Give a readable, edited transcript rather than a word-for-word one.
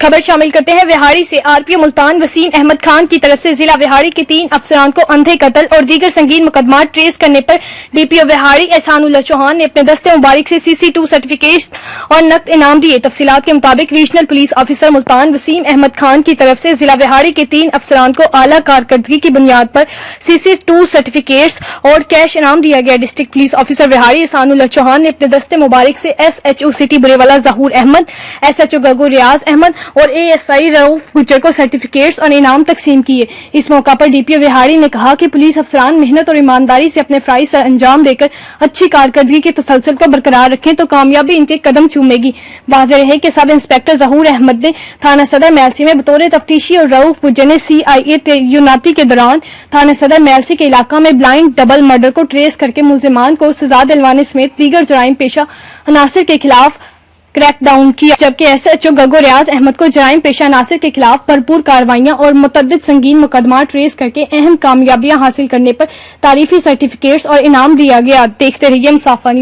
خبر شامل کرتے ہیں وہاڑی سے۔ آر پی او ملتان وسیم احمد خان کی طرف سے ضلع وہاڑی کے 3 افسران کو اندھے قتل اور دیگر سنگین مقدمات ٹریس کرنے پر ڈی پی او وہاڑی احسان اللہ چوہان نے اپنے دستے مبارک سے CC2 سرٹیفکیٹ اور نقد انعام دیے۔ تفصیلات کے مطابق regional police officer Multan Waseem Ahmed Khan کی طرف سے ضلع وہاڑی کے 3 افسران کو اعلیٰ کارکردگی کی بنیاد پر CC2 سرٹیفکیٹس اور کیش انعام دیا گیا۔ ڈسٹرکٹ پولیس آفیسر وہاڑی احسان اللہ چوہان نے اپنے دستے مبارک سے SHO سٹی برے والا ظہور احمد، SHO گگو ریاض احمد اور ASI رؤف گجر کو سرٹیفکیٹس اور انعام تقسیم کیے۔ اس موقع پر ڈی پی او وہاڑی نے کہا کہ پولیس افسران محنت اور ایمانداری سے اپنے فرائض سر انجام دے کر اچھی کارکردگی کے تسلسل کو برقرار رکھیں تو کامیابی ان کے قدم چومے گی۔ واضح رہے کہ سب انسپکٹر ظہور احمد نے تھانہ صدر میلسی میں بطور تفتیشی اور رؤف گجر نے CIA تعیناتی کے دوران تھانہ صدر میلسی کے علاقہ میں بلائنڈ ڈبل مرڈر کو ٹریس کر کے ملزمان کو سزا دلوانے سمیت دیگر جرائم پیشہ عناصر کے خلاف کریک ڈاؤن کیا، جبکہ SHO گگو ریاض احمد کو جرائم پیشہ عناصر کے خلاف بھرپور کارروائیاں اور متعدد سنگین مقدمات ٹریس کر کے اہم کامیابیاں حاصل کرنے پر تعریفی سرٹیفکیٹس اور انعام دیا گیا۔ دیکھتے رہیے مسافہ نیوز۔